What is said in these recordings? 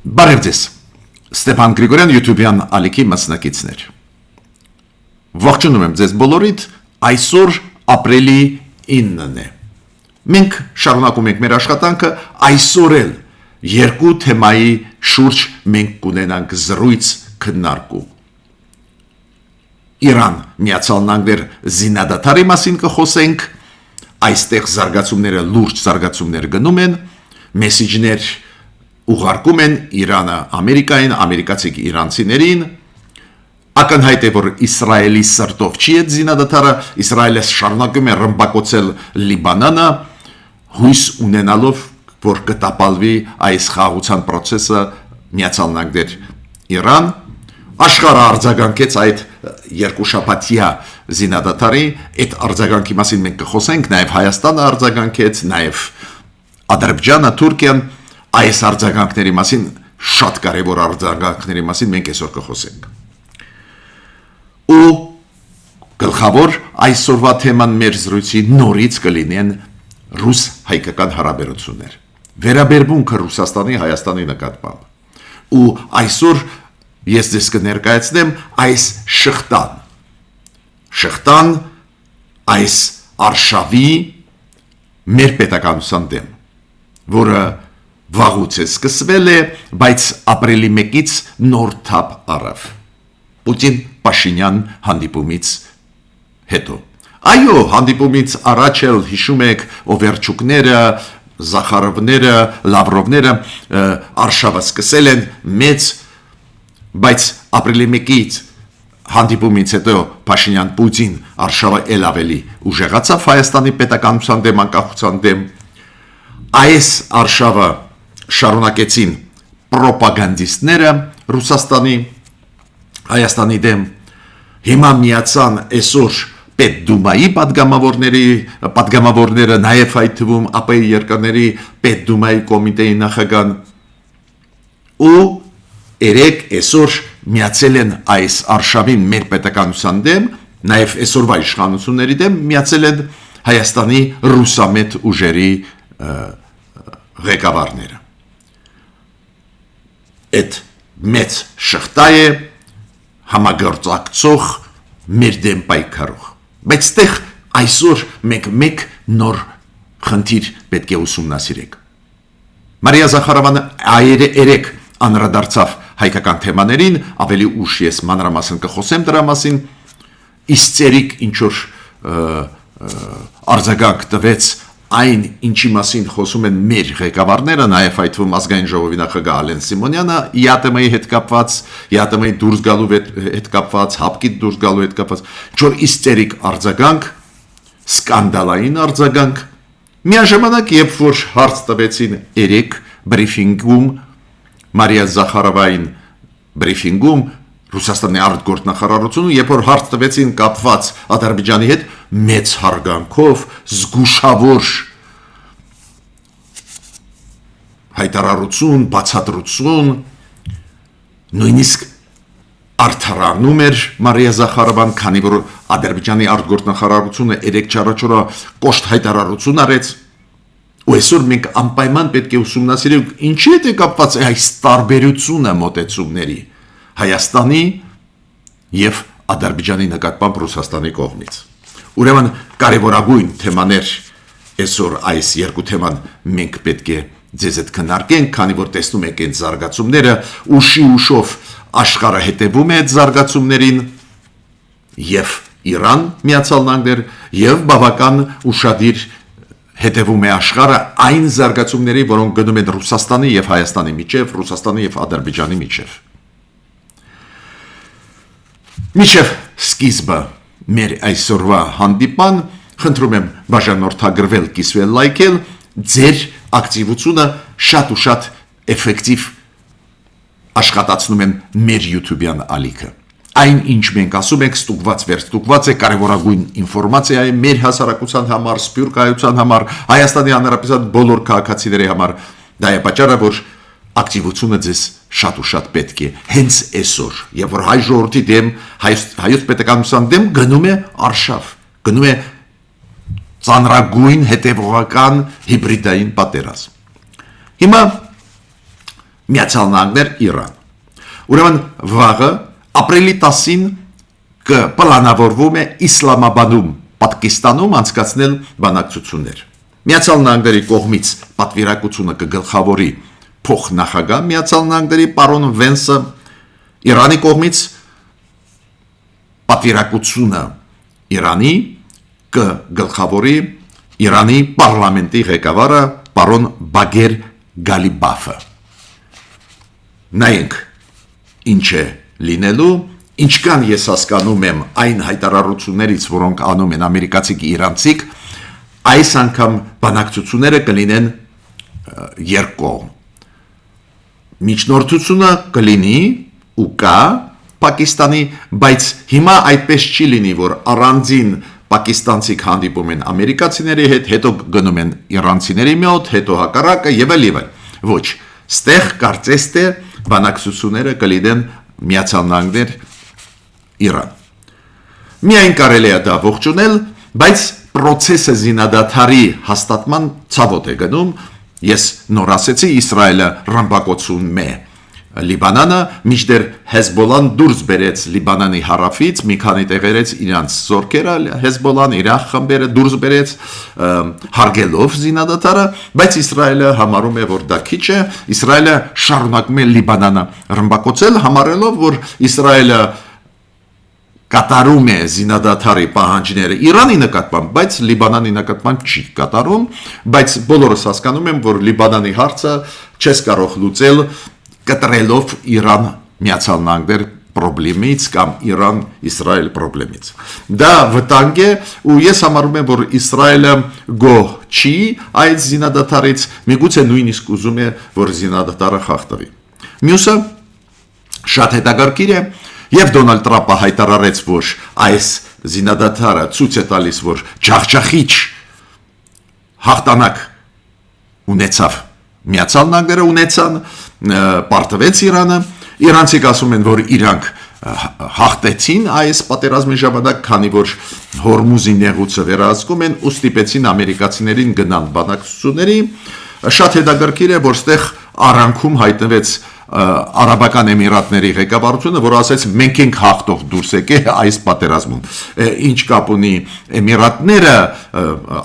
Բարև ձեզ, Ստեփան Գրիգորյան YouTube-յան ալիքի մասնակիցներ։ Ողջունում եմ ձեզ բոլորիդ, այսօր ապրիլի 9-ն է։ Մենք շարունակում ենք մեր աշխատանքը, այսօր էլ երկու թեմայի շուրջ մենք կունենանք զրույց քննարկում։ Իրան Միացյալ Նահանգներ զինադադարի մասին կխոսենք, այստեղ զարգացումները լուրջ զարգացումներ գնում են, մեսիջներ ուղարկում են Իրանը Ամերիկային, ամերիկացիք իրանցիներին, ակնհայտ է, որ Իսրայելի սրտով չի այդ զինադադարը, Իսրայելը շարունակում է ռմբակոծել Լիբանանը, հույս ունենալով, որ կտապալվի այս խաղաղության process-ը Միացյալ Նահանգներ Իրան, աշխարհը արձագանքեց այդ երկուշաբաթյա զինադադարի, այդ արձագանքի մասին մենք կխոսենք, նաև Հայաստանը արձագանքեց, նաև Ադրբեջանը, Թուրքիան, այս արձագանքների մասին, շատ կարևոր արձագանքների մասին մենք այսօր կխոսենք։ Ու գլխավոր այսօրվա թեման մեր զրույցի նորից կլինեն ռուս-հայկական հարաբերություններ։ Վերաբերմունքը Ռուսաստանի, Հայաստանի նկատմամբ։ Ու այսօր ես ձեզ կներկայացնեմ այս շղթան, այս արշավի մեր պետականության դեմ, որը վաղուց է սկսվել է, բայց ապրիլի 1-ից նոր թափ առավ։ Պուտին-Փաշինյան հանդիպումից հետո։ Այո, հանդիպումից առաջ էլ հիշում եք Օվերչուկները, Զախարովները, Լավրովները արշավը սկսել են մեծ, բայց ապրիլի 1-ից հանդիպումից հետո Փաշինյան-Պուտին արշավը ել ավելի ուժեղացավ Հայաստանի պետականության դեմ, անկախության դեմ։ Այս արշավը շարունակեցին պրոպագանդիստները Ռուսաստանի, Հայաստանի դեմ, հիմա միացան այսօր Պետդումայի պատգամավորները, նաև այդ թվում ԱՊ-ի երկրների Պետդումայի կոմիտեի նախագահան ու այսօր միացել են այս արշավին մեր պետականության դեմ, նաև այսօրվա իշխանությունների դեմ միացել են Հայաստանի ռուսամետ ուժերի ղեկավարները։ Այդ մեծ շղթա է համագործակցող մեր դեմ պայքարող։ Բայց այստեղ այսօր մենք մեկ նոր խնդիր պետք է ուսումնասիրենք։ Մարիա Զախարովանը երեկ անդրադարձավ հայկական թեմաներին, ավելի ուշ ես մանրամասն կխոսեմ դրա մասին, իսկերիկ ինչ որ արձագանք տվեց այն ինչի մասին խոսում են մեր ղեկավարները, նաև այդ թվում ազգային ժողովի նախագահ Ալեն Սիմոնյանը, ԵԱՏՄ-ի հետ կապված, ԵԱՏՄ-ի դուրս գալու հետ կապված, հապկի դուրս գալու հետ կապված, ինչ-որ իսկերիկ արձագանք, սկանդալային արձագանք, միաժամանակ երբ որ հարց տվեցին երեք բրիֆինգում, Մարիա Զախարովային բրիֆինգում, Ռուսաստանի արտգործնախարարությունը, երբ որ հարց տվեցին կապված Ադրբեջանի հետ, մեծ հարգանքով, զգուշավոր հայտարարություն, բացատրություն, նույնիսկ արդարանում էր Մարիա Զախարովան, քանի որ Ադրբեջանի արտգործնախարարությունը երեք չառաջորը կոշտ հայտարարություն արեց, ու այսօր մենք անպայման պետք է ուսումնասիրենք ինչի հետ է կապված այս տարբերությունը մոտեցումների Հայաստանի և Ադրբեջանի նկատմամբ Ռուսաստանի կողմից։ Ուրեմն կարևորագույն թեմաներ այսօր այս երկու թեման մենք պետք է ձեզ հետ քննարկենք, քանի որ տեսնում եք այդ զարգացումները, ուշով աշխարհը հետևում է այդ զարգացումներին և Իրան Միացյալ Նահանգներ և բավական ուշադիր հետևում է աշխարհը այն զարգացումների, որոնք գնում են Ռուսաստանի և Հայաստանի միջև, Ռուսաստանի և Ադրբեջանի միջև։ Միջև սկիզբը մեր այսօրվա հանդիպան, խնդրում եմ բաժանորդագրվել, կիսվել, լայքել, ձեր ակտիվությունը շատ ու շատ էֆեկտիվ աշխատացնում եմ մեր YouTube-յան ալիքը։ Այն ինչ մենք ասում ենք ստուգված վերստուգված է, կարևորագույն ինֆորմացիա է մեր հասարակության համար, սփյուռք հայության համար, Հայաստանի Հանրապետության բոլոր քաղաքացիների համար, դա է պատճառը, որ ակտիվությունը ձեզ շատ ու շատ պետք է, հենց այսօր, եւ որ հայ ժողովրդի դեմ, հայոց պետականության դեմ գնում է արշավ, գնում է ծանրագույն հետևողական հիբրիդային պատերազմ։ Հիմա Միացյալ Նահանգներ, Իրան։ Ուրեմն վաղը ապրիլի 10-ին կպլանավորվում է Իսլամաբադում, Պակիստանում անցկացնել բանակցություններ։ Միացյալ Նահանգների կողմից պատվիրակությունը կգլխավորի փոխնախագահ Միացյալ Նահանգների պարոն Վենսը, Իրանի կողմից պատվիրակությունը Իրանի կգլխավորի Իրանի պարլամենտի ղեկավարը պարոն Բագեր Գալիբաֆը։ Նայենք ինչ է լինելու, ինչքան ես հասկանում եմ այն հայտարարություններից, որոնք անում են ամերիկացիք իրանցիք, այս անգամ բանակցությունները կլինեն երկկողմ։ Միջնորդությունը կլինի ու կա Պակիստանի, բայց հիմա այդպես չի լինի, որ առանձին պակիստանցիք հանդիպում են ամերիկացիների հետ, հետո գնում են իրանցիների մոտ, հետո հակառակը եւ այլ։ Ոչ, ստեղ կարծես թե բանակցությունները կլինեն Միացյալ Նահանգներ, Իրան։ Միայն կարելի է դա ողջունել, բայց process-ը զինադադարի հաստատման ցավոտ է գնում։ Ես նոր ասեցի, Իսրայելը ռմբակոծում է Լիբանանը, մինչդեռ Հեզբոլան դուրս բերեց Լիբանանի հարավից մի քանի տեղերից իրանց զորքերը, Հեզբոլան Իրաք խմբերը դուրս բերեց հարգելով զինադադարը, բայց Իսրայելը համարում է, որ դա քիչ է, Իսրայելը շարունակում է Լիբանանը ռմբակոծել, համարելով, որ Իսրայելը կատարում է զինադադարի պահանջները Իրանի նկատմամբ, բայց Լիբանանի նկատմամբ չի կատարում, բայց բոլորս հասկանում են, որ Լիբանանի հարցը չես կարող լուծել կտրելով Իրան Միացյալ Նահանգներ պրոբլեմից կամ Իրան-Իսրայել պրոբլեմից։ Դա վտանգ է ու ես համարում եմ, որ Իսրայելը գոհ չի այդ զինադադարից, միգուցե նույնիսկ ուզում է, որ զինադադարը խախտվի։ Մյուսը շատ հետաքրքիր է, եւ Դոնալդ Տրամպը հայտարարեց, որ այս զինադադարը ցույց է տալիս, որ ջախջախիչ հաղթանակ ունեցավ Միացյալ Նահանգները ունեցան, պարտվեց Իրանը, իրանցիք ասում են, որ իրանք հաղթեցին այս պատերազմի ժամանակ, քանի որ Հորմուզի նեղուցը վերահսկում են ու ստիպեցին ամերիկացիներին գնալ բանակցությունների։ Շատ հետաքրքիր է, որ ստեղ արանքում հայտնվեց Արաբական Էմիրատների ղեկավարությունը, որ ասեց մենք ենք հաղթող դուրս եկել այս պատերազմում։ Ինչ կապ ունի Էմիրատները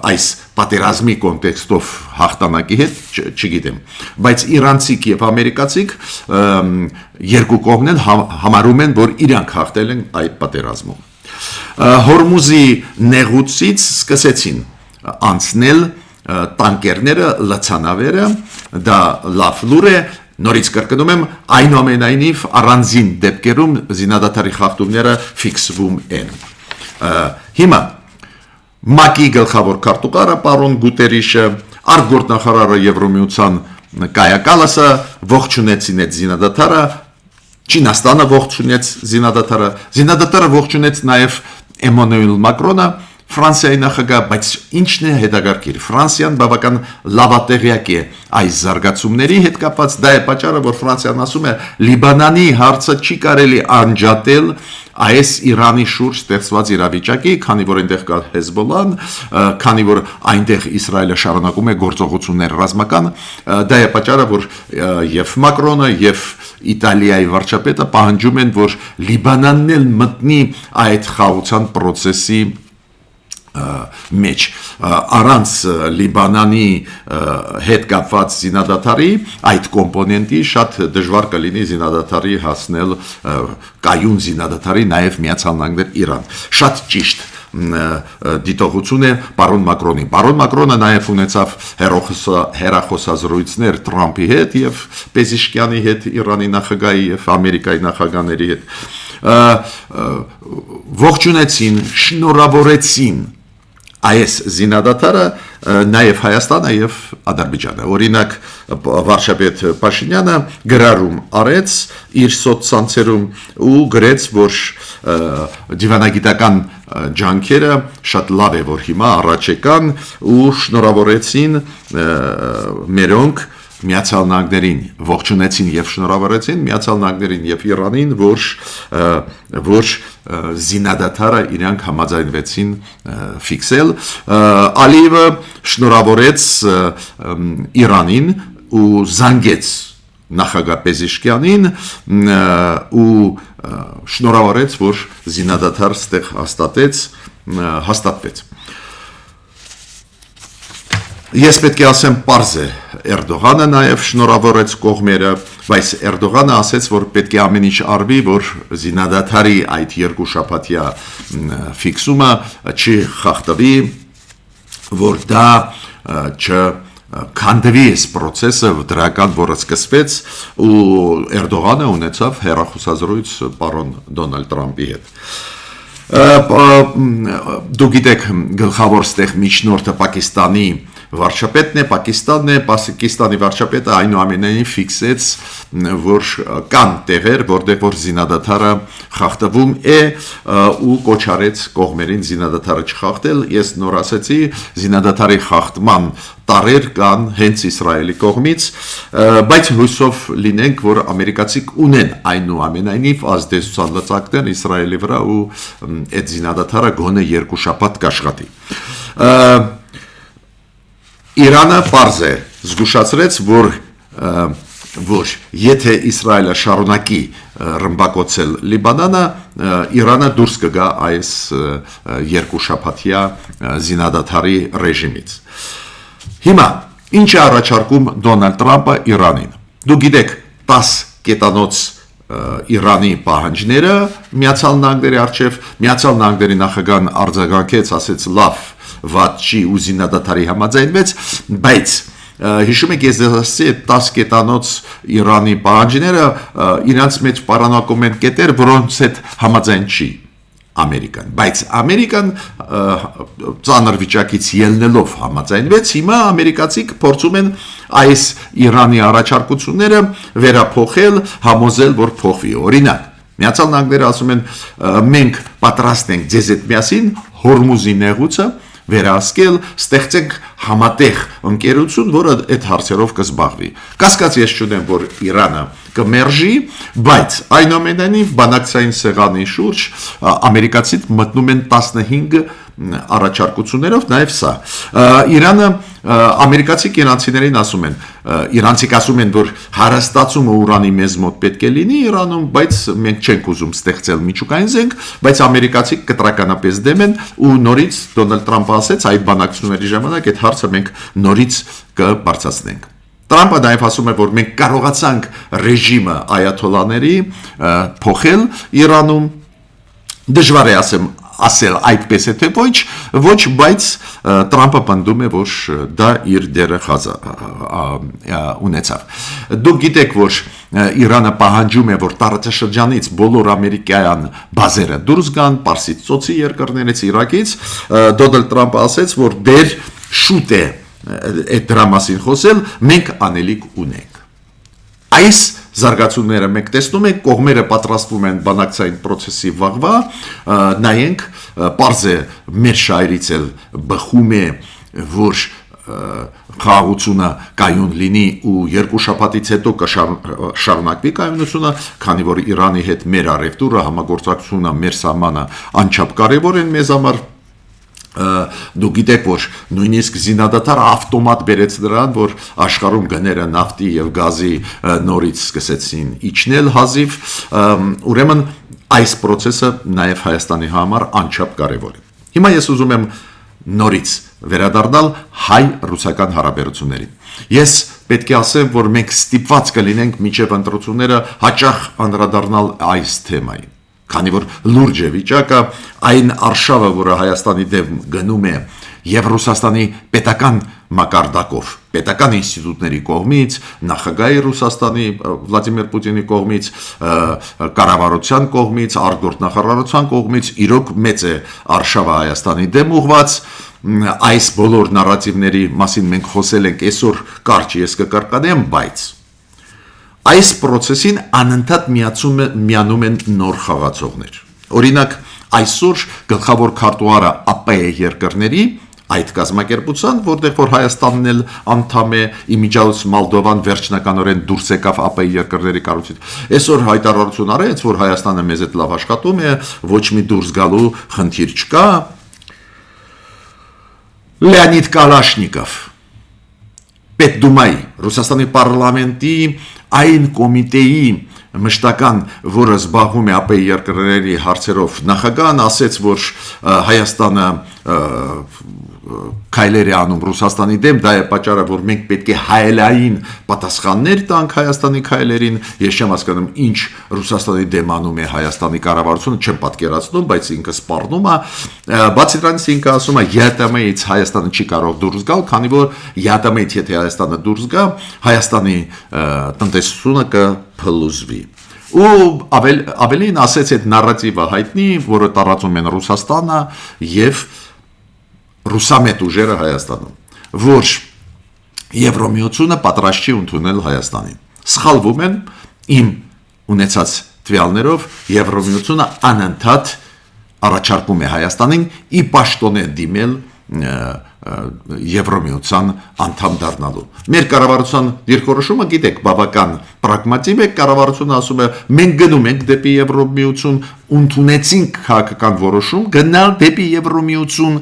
այս պատերազմի կոնտեքստով հաղթանակի հետ, չգիտեմ, բայց իրանցիք եւ ամերիկացիք երկու կողմն են համարում են, որ իրանք հաղթել են այդ պատերազմում։ Հորմուզի նեղուցից սկսեցին անցնել տանկերները, լցանավերը, դա լավ լուր է։ Նորից կրկնում եմ, այնուամենայնիվ առանձին դեպքերում զինադադարի խախտումները ֆիքսվում են։ Հիմա ՄԱԿ-ի գլխավոր քարտուղարը պարոն Գուտերիշը, արտգործնախարարը Եվրոմիության Կայա Կալասը ողջունեցին այդ զինադադարը, Չինաստանը ողջունեց զինադադարը, զինադադարը ողջունեց նաև Էմանուել Մակրոնը, Ֆրանսիայի նախագահ, բայց ինչն է հետաքրքիր, Ֆրանսիան բավական լավատեղյակ է այս զարգացումների հետ կապված, դա է պատճառը, որ Ֆրանսիան ասում է Լիբանանի հարցը չի կարելի անջատել այս Իրանի շուրջ ստեղծված իրավիճակի, քանի որ այնտեղ կա Հեզբոլան, քանի որ այնտեղ Իսրայելը շարունակում է գործողություններ ռազմական, դա է պատճառը, որ եւ Մակրոնը եւ Իտալիայի վարչապետը պահանջում են, որ Լիբանանն էլ մտնի այդ խաղաղության process-ի մեջ առանց Լիբանանի հետ կապված զինադադարի այդ կոմպոնենտի շատ դժվար կլինի զինադադարի հասնել կայուն զինադադարի նաև Միացյալ Նահանգներ Իրան։ Շատ ճիշտ դիտողություն է պարոն Մակրոնի։ Պարոն Մակրոնը նաև ունեցավ հեռախոսազրույցներ Տրամփի հետ եւ Պեզիշկյանի հետ, Իրանի նախագահի եւ Ամերիկայի նախագահների հետ։ Ողջունեցին, շնորհավորեցին այս զինադադարը նաև Հայաստանը եւ Ադրբեջանը։ Օրինակ վարչապետ Փաշինյանը գրառում արեց իր սոցցանցերում ու գրեց, որ դիվանագիտական ջանքերը շատ լավ է, որ հիմա առաջ եկան ու շնորհավորեցին մերոնք Միացյալ Նահանգներին, ողջունեցին եւ շնորհավորեցին Միացյալ Նահանգներին եւ Իրանին, որ զինադադարը իրանք համաձայնվեցին ֆիքսել։ Ալիևը շնորհավորեց Իրանին ու զանգեց նախագահ Պեզեշկյանին ու շնորհավորեց, որ զինադադար ստեղ հաստատվեց։ Ես պետք է ասեմ, պարզ է, Էրդողանը նաև շնորհավորեց կողմերը, բայց Էրդողանը ասեց, որ պետք է ամեն ինչ արվի, որ զինադադարի այդ երկուշաբաթյա ֆիքսումը չխախտվի, որ դա չքանդվի այս process-ը դրական, որը սկսվեց, ու Էրդողանը ունեցավ հեռախոսազրույց պարոն Դոնալդ Տրամպի հետ։ Դու գիտեք, գլխավոր ստեղ միջնորդը Պակիստանի վարչապետն է, Պակիստանի վարչապետը այնուամենայնիվ ֆիքսեց, որ կան տեղեր, որտեղ որ զինադադարը խախտվում է ու կոչ արեց կողմերին զինադադարը չխախտել։ Ես նոր ասեցի, զինադադարի խախտման տարեր կան հենց Իսրայելի կողմից, բայց հույսով լինենք, որ ամերիկացիք ունեն այնուամենայնիվ ազդեցության լծակներ Իսրայելի վրա ու այդ զինադադարը գոնե 2 շաբաթ կաշխատի։ Իրանը պարզ է զգուշացրեց, որ եթե Իսրայելը շարունակի ռմբակոծել Լիբանանը, Իրանը դուրս կգա այս 2 շաբաթյա զինադադարի ռեժիմից։ Հիմա, ինչ է առաջարկում Դոնալդ Տրամպը Իրանին։ Դու գիտեք 10 կետանոց Իրանի պահանջները Միացյալ Նահանգների առջև, Միացյալ Նահանգների նախագահան արձագանքեց, ասեց լավ, վատ չի ու զինադադարի համաձայնվեց, բայց հիշում եք, ես ասացի 10 կետանոց Իրանի պահանջները իրանց մեջ պարունակում են կետեր, որոնց հետ համաձայն չի Ամերիկան, բայց Ամերիկան ծանր վիճակից ելնելով համաձայնվեց, հիմա ամերիկացիք փորձում են այս Իրանի առաջարկությունները վերափոխել, համոզել, որ փոխվի։ Օրինակ, Միացյալ Նահանգները ասում են, մենք պատրաստ ենք ձեզ հետ միասին Հորմուզի նեղուցը վերահսկել, ստեղծենք համատեղ ընկերություն, որը այդ հարցերով կզբաղվի։ Կասկած ես չունեմ, որ Իրանը կմերժի, բայց այնուամենայնիվ բանակցային սեղանի շուրջ ամերիկացիք մտնում են 15 առաջարկություններով, նաև սա։ Իրանը ամերիկացիք իրանցիներին ասում են, իրանցիք ասում են, որ հարստացումը ուրանի մեզ մոտ պետք է լինի Իրանում, բայց մենք չենք ուզում ստեղծել միջուկային զենք, բայց ամերիկացիք կտրականապես դեմ են ու նորից Դոնալդ Տրամպը ասեց, այդ բանակցությունների ժամանակ այդ հարցը մենք նորից կբարձրացնենք։ Տրամպը նաև ասում է, որ մենք կարողացանք ռեժիմը այաթոլաների փոխել Իրանում, դժվար է ասել այդպես է թե ոչ, բայց Տրամպը պնդում է, որ դա իր դերը ունեցավ։ Դուք գիտեք, որ Իրանը պահանջում է, որ տարածաշրջանից բոլոր ամերիկյան բազերը դուրս գան, Պարսից ծոցի երկրներից, Իրաքից, Դոնալդ Տրամպը ասեց, որ դեր շուտ է այդ դրա մասին խոսել, մենք անելիք ունենք։ Այս զարգացումները մենք տեսնում ենք, կողմերը պատրաստվում են բանակցային process-ի վաղվա, նայենք, պարզ է մեր շահերից էլ բխում է, որ խաղաղությունը կայուն լինի ու 2 շաբաթից հետո կշարունակվի կայունությունը, քանի որ Իրանի հետ մեր առևտուրը, համագործակցությունը, մեր սահմանը անչափ կարևոր են մեզ համար։ Դու գիտեք, որ նույնիսկ զինադադարը ավտոմատ բերեց նրան, որ աշխարհում գները նավթի եւ գազի նորից սկսեցին իջնել հազիվ, ուրեմն այս process-ը նաև Հայաստանի համար անչափ կարևոր է։ Հիմա ես ուզում եմ նորից վերադառնալ հայ-ռուսական հարաբերություններին։ Ես պետք է ասեմ, որ մենք ստիպված կլինենք մինչև ընտրությունները հաճախ անդրադառնալ այս թեմային, քանի որ լուրջ է վիճակը, այն արշավը, որը Հայաստանի դեմ գնում է եւ Ռուսաստանի պետական մակարդակով, պետական ինստիտուտների կողմից, նախագահի Ռուսաստանի Վլադիմիր Պուտինի կողմից, կառավարության կողմից, արտգործնախարարության կողմից, իրոք մեծ է արշավը Հայաստանի դեմ ուղված, այս բոլոր նարատիվների մասին մենք խոսել ենք, այսօր կարճ ես կկրկնեմ, բայց այս process-ին անընդհատ միանում են նոր խաղացողներ։ Օրինակ, այսօր գլխավոր քարտուղարը ԱՊ երկրների այդ կազմակերպության, որտեղ որ Հայաստանն էլ անդամ է, իմիջիայլոց Մոլդովան վերջնականորեն դուրս եկավ ԱՊ երկրների կառույցից։ Այսօր հայտարարություն արեց, որ Հայաստանը մեզ հետ լավ աշխատում է, ոչ մի դուրս գալու խնդիր չկա։ Լեոնիդ Կալաշնիկով Պետդումայի, Ռուսաստանի պարլամենտի այն կոմիտեի մշտական, որը զբաղվում է ԱՊ երկրների հարցերով, նախագահն ասեց, որ Հայաստանը քայլեր է անում Ռուսաստանի դեմ, դա է պատճառը, որ մենք պետք է հայելային պատասխաններ տանք Հայաստանի քայլերին, ես չեմ հասկանում, ինչ Ռուսաստանի դեմ անում է Հայաստանի կառավարությունը, չեմ պատկերացնում, բայց ինքը սպառնում է, բացի դրանից ինքը ասում է, ԵԱՏՄ-ից Հայաստանը չի կարող դուրս գալ, քանի որ ԵԱՏՄ-ից եթե Հայաստանը դուրս գա, Հայաստանի տնտեսությունը կփլուզվի։ Ու ավելին ասեց այդ նարատիվը հայտնի, որը տարածում են Ռուսաստանը եւ ռուսամետ ուժերը Հայաստանում, որ Եվրոմիությունը պատրաստ չի ընդունել Հայաստանին։ Սխալվում են իմ ունեցած տվյալներով, Եվրոմիությունը անընդհատ առաջարկում է Հայաստանին ի պաշտոնե դիմել Եվրոմիության անդամ դառնալու։ Մեր կառավարության դիրքորոշումը, գիտեք, բավական պրագմատիկ է, կառավարությունը ասում է, մենք գնում ենք դեպի Եվրոմիություն, ընդունեցինք քաղաքական որոշում գնալ դեպի Եվրոմիություն,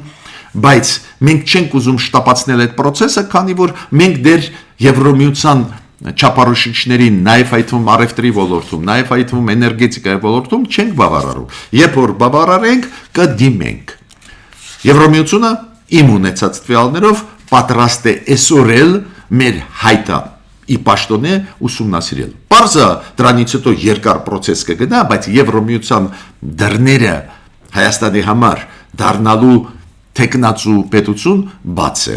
բայց մենք չենք ուզում շտապացնել այդ process-ը, քանի որ մենք դեռ Եվրոմիության չափորոշիչներին, նաև այդ թվում առևտրի ոլորտում, նաև այդ թվում էներգետիկայի ոլորտում չենք բավարարում։ Երբ որ բավարարենք, կդիմենք։ Եվրոմիությունը իմ ունեցած տվյալներով պատրաստ է այսօր մեր հայտը ի պաշտոնե ուսումնասիրել։ Պարզը դրանից հետո երկար process կգնա, բայց Եվրոմիության դռները Հայաստանի համար դառնալու տեխնացու պետություն բաց է։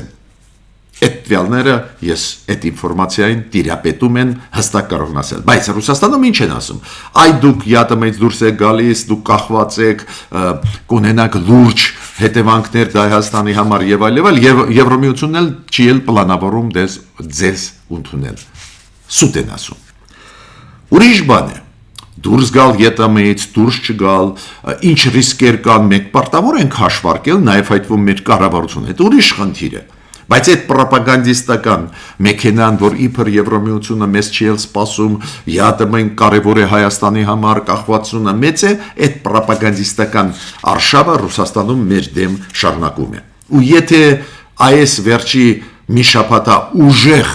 Այդ տվյալները ես այդ ինֆորմացիային տիրապետում են հստակ կարող եմ ասել, բայց Ռուսաստանում ինչ են ասում։ Այ դուք ԵԱՏՄ-ից դուրս եք գալիս, դուք կախված եք, կունենաք լուրջ հետևանքներ Հայաստանի համար եւ այլ, եւ Եվրոմիությունն էլ չի էլ պլանավորում ձեզ ընդունել։ Սուտ են ասում։ Ուրիշ բան է։ Դուրս գալ ԵԱՏՄ-ից, դուրս չգալ, ինչ ռիսկեր կան, մենք պարտավոր ենք հաշվարկել, նաև այդվում մեր կառավարությունը։ Դա ուրիշ խնդիր է։ Բայց այդ պրոպագանդիստական մեքենան, որ իբր Եվրոմիությունը մեզ չի էլ սպասում, ԵԱՏՄ-ն կարևոր է Հայաստանի համար, կախվածությունը մեծ է, այդ պրոպագանդիստական արշավը Ռուսաստանում մեր դեմ շարունակում է։ Ու եթե այս վերջի մի շաբաթա ուժեղ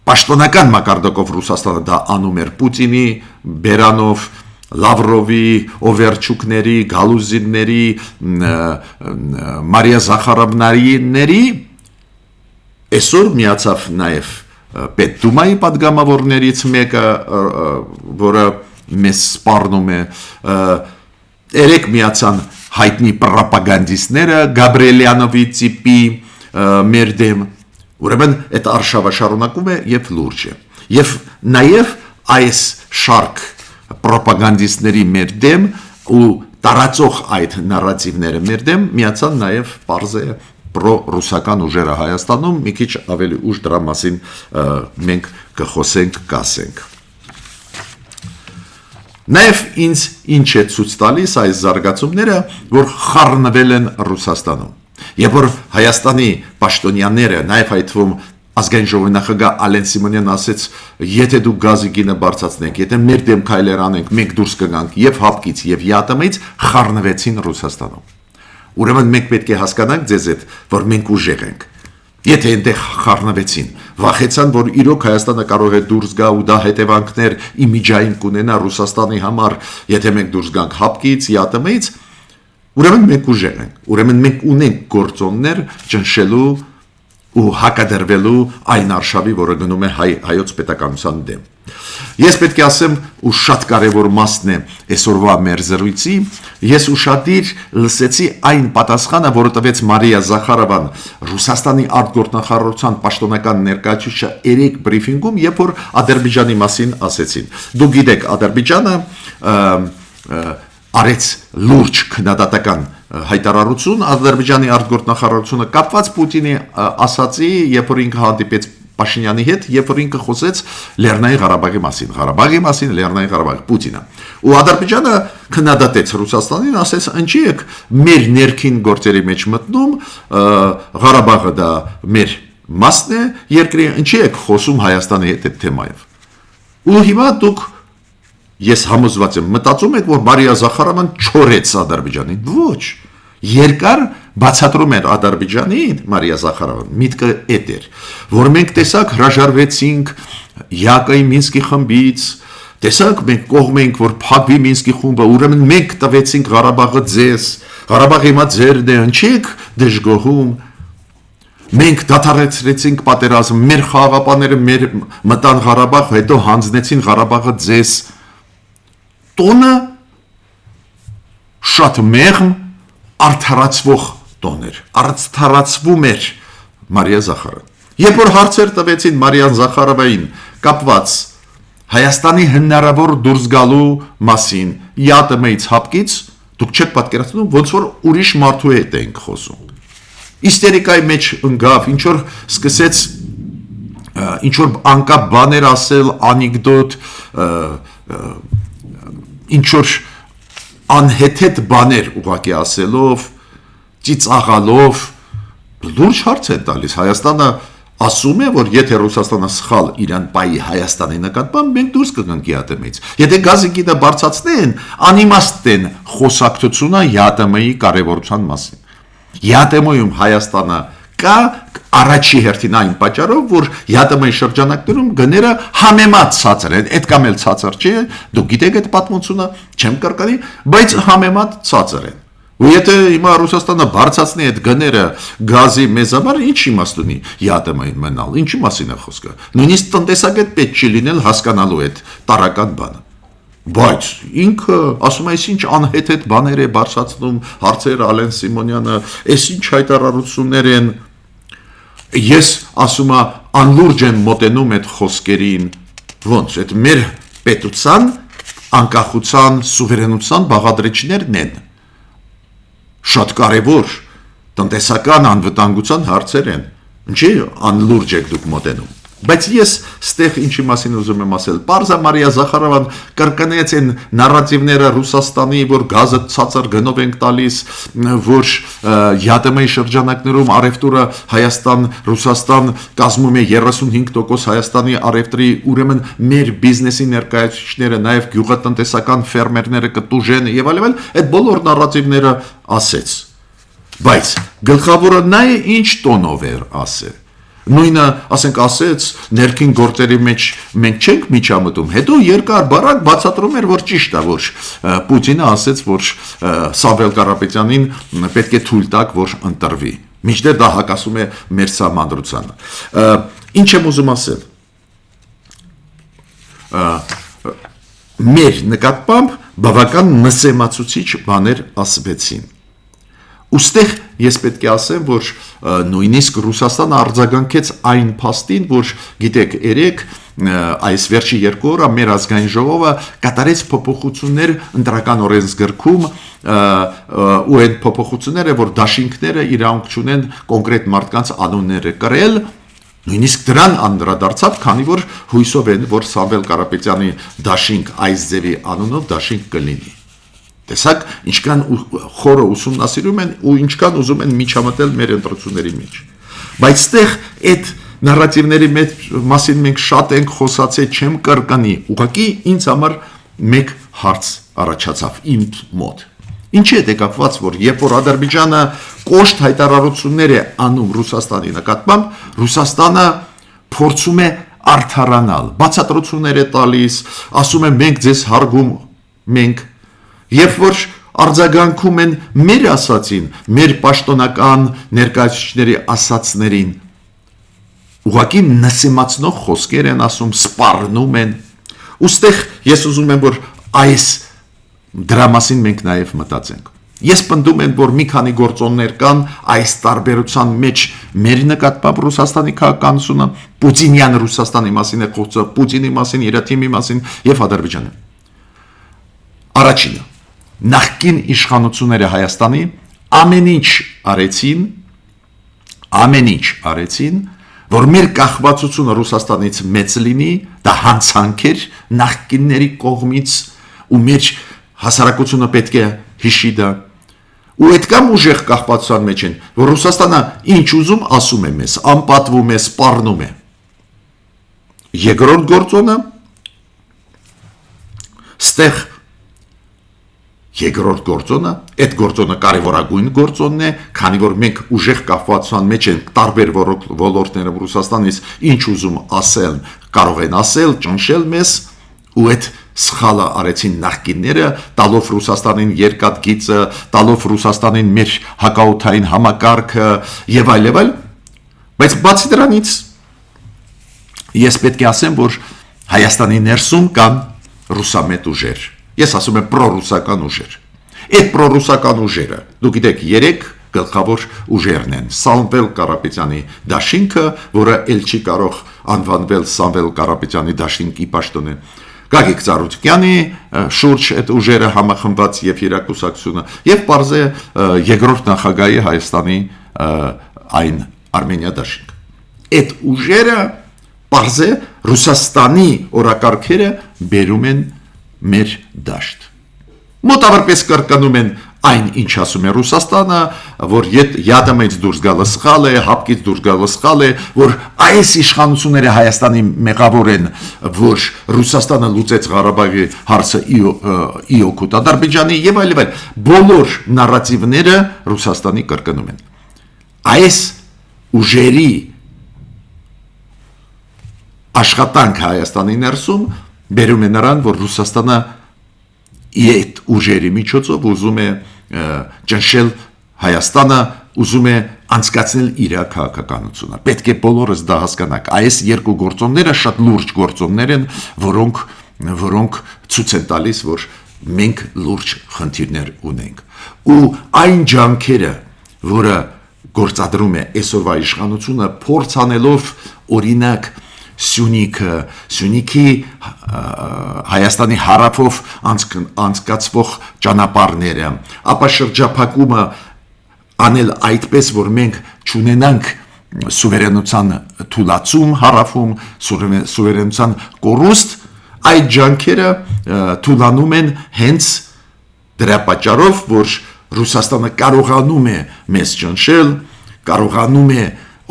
պաշտոնական մակարդակով Ռուսաստանը դա անում էր Պուտինի, Բերանով, Լավրովի, Օվերչուկների, Գալուզինների, Մարիա Զախարովների, այսօր միացավ նաև Պետդումայի պատգամավորներից մեկը, որը մեզ սպառնում է, երեք միացան հայտնի պրոպագանդիստները, Գաբրիելյանովի տիպի մեր դեմ, ուրեմն այդ արշավը շարունակում է եւ լուրջ է։ Եվ նաև այս շարք պրոպագանդիստների մեր դեմ ու տարածող այդ նարատիվները մեր դեմ միացան նաև պարզ է պրո-ռուսական ուժերը Հայաստանում, մի քիչ ավելի ուշ դրա մասին մենք կխոսենք, կասենք։ Նաև ինձ ինչ է ցույց տալիս այս զարգացումները, որ խառնվել են Ռուսաստանում։ Երբ որ Հայաստանի պաշտոնյաները, նաև այդ թվում ազգային ժողովի նախագահ Ալեն Սիմոնյանն ասեց, եթե դուք գազի գինը բարձրացնեք, եթե մեր դեմ քայլեր անենք, մենք դուրս կգանք եւ ՀԱՊԿ-ից եւ ԵԱՏՄ-ից, խառնվեցին Ռուսաստանում։ Ուրեմն մենք պետք է հասկանանք ձեզ հետ, որ մենք ուժեղ ենք։ Եթե այնտեղ խառնվեցին, վախեցան, որ իրոք Հայաստանը կարող է դուրս գա ու դա հետևանքներ իմիջային կունենա Ռուսաստանի համար, եթե մենք դուրս գանք ՀԱՊԿ-ից, ԵԱՏՄ-ից, ուրեմն մենք ուժեղ ենք, ուրեմն մենք ունենք գործոններ ճնշելու ու հակադրվելու այն արշավի, որը գնում է հայոց պետականության դեմ։ Ես պետք է ասեմ, ու շատ կարևոր մասն է այսօրվա մեր զրույցի, ես ուշադիր լսեցի այն պատասխանը, որը տվեց Մարիա Զախարովան Ռուսաստանի արտգործնախարարության պաշտոնական ներկայացուցիչը երեք բրիֆինգում, երբ որ Ադրբեջանի մասին ասեցին։ Դուք գիտեք, Ադրբեջանը արեց լուրջ քննադատական հայտարարություն Ադրբեջանի արտգործնախարարությունը կապված Պուտինի ասացի, երբ որ ինքը հանդիպեց Փաշինյանի հետ, երբ որ ինքը խոսեց Լեռնային Ղարաբաղի մասին, Լեռնային Ղարաբաղ Պուտինը։ Ու Ադրբեջանը քննադատեց Ռուսաստանին, ասեց, ինչի եք մեր ներքին գործերի մեջ մտնում, Ղարաբաղը դա մեր մասն է, երկրի ինչի եք խոսում Հայաստանի հետ այդ թեմայով։ Ու հիմա դուք ես համոզված եմ, մտածում եք, որ Մարիա Զախարովան չորեց Ադրբեջանին։ Ոչ, երկար բացատրում էր Ադրբեջանին Մարիա Զախարովան, միտքը էդ էր, որ մենք տեսակ հրաժարվեցինք ԵԱԿ-ի Մինսկի խմբից, տեսակ մենք կողմ ենք, որ փակվի Մինսկի խումբը, ուրեմն մենք տվեցինք Ղարաբաղը ձեզ, Ղարաբաղը հիմա ձերն է, ընչեք դժգոհում, մենք դադարեցրեցինք պատերազմ, մեր խաղաղապահները մտան Ղարաբաղ, հետո հանձնեցին Ղարաբաղը ձեզ, տոնը շատ մեղմ արդարացվող տոն էր, արդարացվում էր Մարիա Զախարովան։ Երբ որ հարցեր տվեցին Մարիա Զախարովային կապված Հայաստանի հնարավոր դուրս գալու մասին ԵԱՏՄ-ից հապկից, դուք չեք պատկերացնում, ոնց որ ուրիշ մարդու հետ ենք խոսում։ Իստերիկայի մեջ ընկավ, ինչ որ սկսեց ինչ որ անկապ բաներ ասել, անեկդոտ, ինչ որ անհեթեթ բաներ ուղղակի ասելով, ծիծաղալով, լուրջ հարց են տալիս։ Հայաստանը ասում է, որ եթե Ռուսաստանը սխալ իրան պայի Հայաստանի նկատմամբ, մենք դուրս կգանք ԵԱՏՄ-ից։ Եթե գազիկիդը բարձրացնեն, անիմաստ են խոսակցությունը ԵԱՏՄ-ի կարևորության մասին։ ԵԱՏՄ-ում Հայաստանը կա առաջի հերթին այն պատճառով, որ ԵԱՏՄ-ի շրջանակներում գները համեմատ ցածր են, այդ կամ էլ ցածր չի, դուք գիտեք այդ պատմությունը, չեմ կրկնի, բայց համեմատ ցածր են։ Ու եթե հիմա Ռուսաստանը բարձրացնի այդ գները գազի մեզ համար, ինչ իմաստ ունի ԵԱՏՄ-ին մնալ, ինչի մասին է խոսքը։ Նույնիսկ տնտեսագետ պետք չի լինել հասկանալու այդ տարական բանը։ Բայց ինքը ասում է, ինչ անհեթեթ բաներ է բարձրացնում, հարցեր Ալեն Սիմոնյանը, ինչ հայտարարություններ են։ Ես ասում եմ, անլուրջ եմ մոտենում այդ խոսքերին, ոնց այդ մեր պետության անկախության, սուվերենության բաղադրիչներն են։ Շատ կարևոր տնտեսական անվտանգության հարցեր են, ինչի անլուրջ եք դուք մոտենում։ Բայց ես ստեղ ինչի մասին ուզում եմ ասել, պարզա Մարիա Զախարովան կրկնեց այն նարատիվները Ռուսաստանի, որ գազը ցածր գնով ենք տալիս, որ ԵԱՏՄ-ի շրջանակներում առևտուրը Հայաստան-Ռուսաստան կազմում է 35% Հայաստանի առևտրի, ուրեմն մեր բիզնեսի ներկայացուցիչները, նաև գյուղատնտեսական ֆերմերները կտուժեն եւ այլն, այդ բոլոր նարատիվները ասեց։ Բայց գլխավորը նա է ինչ տոնով էր ասել։ Նույնը, ասենք, ասեց, ներքին գործերի մեջ մենք չենք միջամտում, հետո երկար բարակ բացատրում էր, որ ճիշտ է, որ Պուտինը ասեց, որ Սամվել Կարապետյանին պետք է թույլ տաք, որ ընտրվի։ Մինչդեռ դա հակասում է մեր սահմանադրությանը։ Ինչ եմ ուզում ասել։ Մեր նկատմամբ բավական նսեմացուցիչ բաներ ասվեցին։ Ոստեղ ես պետք է ասեմ, որ նույնիսկ Ռուսաստանը արձագանքեց այն փաստին, որ գիտեք, երեք այս վերջի 2 օրը մեր ազգային ժողովը կատարեց փոփոխություններ ընտրական օրենսգրքում ու այդ փոփոխությունները, որ դաշինքները իրավունք ունեն կոնկրետ մարդկանց անունները կրել, նույնիսկ դրան անդրադարձավ, քանի որ հույսով են, որ Սամվել Կարապետյանի դաշինք այս ձևի անունով դաշինք կլինի։ Տեսակ, ինչքան խորը ուսումնասիրում են ու ինչքան ուզում են միջամտել մեր ընտրությունների մեջ։ Բայց ստեղ այդ նարատիվների մասին մենք շատ ենք խոսացել, չեմ կրկնի, ուղղակի ինձ համար մեկ հարց առաջացավ իմ մոտ։ Ինչի է կապված, որ երբ որ Ադրբեջանը կոշտ հայտարարություններ է անում Ռուսաստանի նկատմամբ, Ռուսաստանը փորձում է արդարանալ, բացատրություններ է տալիս, ասում է մենք ձեզ հարգում, մենք Երբ որ արձագանքում են մեր ասացին, մեր պաշտոնական ներկայացուցիչների ասացներին, ուղղակի նսեմացնող խոսքեր են ասում, սպառնում են, ուստեղ ես ուզում եմ, որ այս դրա մասին մենք նաև մտածենք։ Ես պնդում եմ, որ մի քանի գործոններ կան այս տարբերության մեջ մեր նկատմամբ Ռուսաստանի քաղաքականությունը, Պուտինյան Ռուսաստանի մասին է խոսքը, Պուտինի մասին, իր թիմի մասին եւ Ադրբեջանի։ Առաջինը նախկին իշխանությունները Հայաստանի ամեն ինչ արեցին, որ մեր կախվածությունը Ռուսաստանից մեծ լինի, դա հանցանք էր նախկինների կողմից ու մեր հասարակությունը պետք է հիշի դա։ Ու այդքան ուժեղ կախվածության մեջ են, որ Ռուսաստանը ինչ ուզում ասում է մեզ, անպատվում է, սպառնում է։ Երկրորդ գործոնը ստեղ Երկրորդ գործոնը, այդ գործոնը կարևորագույն գործոնն է, քանի որ մենք ուժեղ կապվածության մեջ ենք տարբեր ոլորտներում Ռուսաստանից ինչ ուզում ասել, կարող են ասել, ճնշել մեզ, ու այդ սխալը արեցին նախկինները, տալով Ռուսաստանին երկաթգիծը, տալով Ռուսաստանին մեր հակաօդային համակարգը եւ այլ, բայց բացի դրանից ես պետք է ասեմ, որ Հայաստանի ներսում կան ռուսամետ ուժեր։ Ես ասում եմ պրոռուսական ուժեր։ Այդ պրոռուսական ուժերը, դուք գիտեք, 3 գլխավոր ուժերն են։ Սամվել Կարապետյանի դաշինքը, որը ել չի կարող անվանվել Սամվել Կարապետյանի դաշինքի պաշտոնը, Գագիկ Ծառուկյանի շուրջ այդ ուժերը համախմբված եւ երակուսակցությունը, եւ պարզե երկրորդ նախագահի Հայաստանի այն Արմենիա դաշինք։ Այդ ուժերը պարզե Ռուսաստանի օրակարգերը բերում են մեր դաշտ։ Մոտավորապես կրկնում են այն, ինչ ասում է Ռուսաստանը, որ յադամից դուրս գալը սխալ է, հապկից դուրս գալը սխալ է, որ այս իշխանությունները Հայաստանի մեղավոր են, որ Ռուսաստանը լուծեց Ղարաբաղի հարցը ի օգուտ Ադրբեջանի եւ այլ, բոլոր նարատիվները Ռուսաստանի կրկնում են։ Այս ուժերի աշխատանք Հայաստանի ներսում բերում է նրան, որ Ռուսաստանը այդ ուժերի միջոցով ուզում է ճնշել Հայաստանը, ուզում է անցկացնել իր քաղաքականությունը։ Պետք է բոլորս դա հասկանանք։ Այս երկու գործոնները շատ լուրջ գործոններ են, որոնք ցույց են տալիս, որ մենք լուրջ խնդիրներ ունենք։ Ու այն ջանքերը, որը գործադրում է այսօրվա իշխանությունը, փորձ անելով օրինակ Սյունիքի Հայաստանի հարավով անցկացվող ճանապարհները, ապա շրջափակումը անել այդպես, որ մենք չունենանք սուվերենության թուլացում հարավում, սուվերենության կորուստ, այդ ջանքերը թուլանում են հենց դրա պատճառով, որ Ռուսաստանը կարողանում է մեզ ճնշել, կարողանում է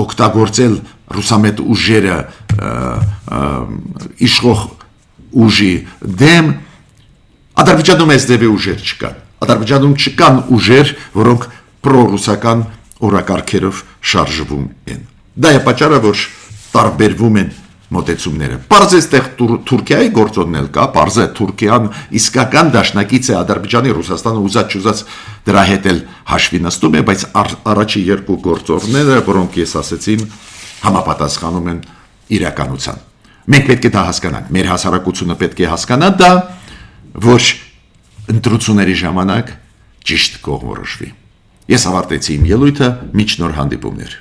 օգտագործել ռուսամետ ուժերը իշխող ուժի դեմ։ Ադրբեջանում այս դեպի ուժեր չկան։ Ադրբեջանում չկան ուժեր, որոնք պրոռուսական օրակարգերով շարժվում են։ Դա է պատճառը, որ տարբերվում են մոտեցումները։ Պարզե այստեղ Թուրքիայի գործոնն էլ կա, պարզե Թուրքիան իսկական դաշնակից է Ադրբեջանի, Ռուսաստանը ուզած դրա հետ էլ հաշվի նստում է, բայց առաջի երկու գործոնները, որոնք ես ասեցին, համապատասխանում են իրականության։ Մենք պետք է դա հասկանանք, մեր հասարակությունը պետք է հասկանա դա, որ ընտրությունների ժամանակ ճիշտ կողմորոշվի։ Ես ավարտեցի իմ ելույթը, մինչ նոր հանդիպումներ։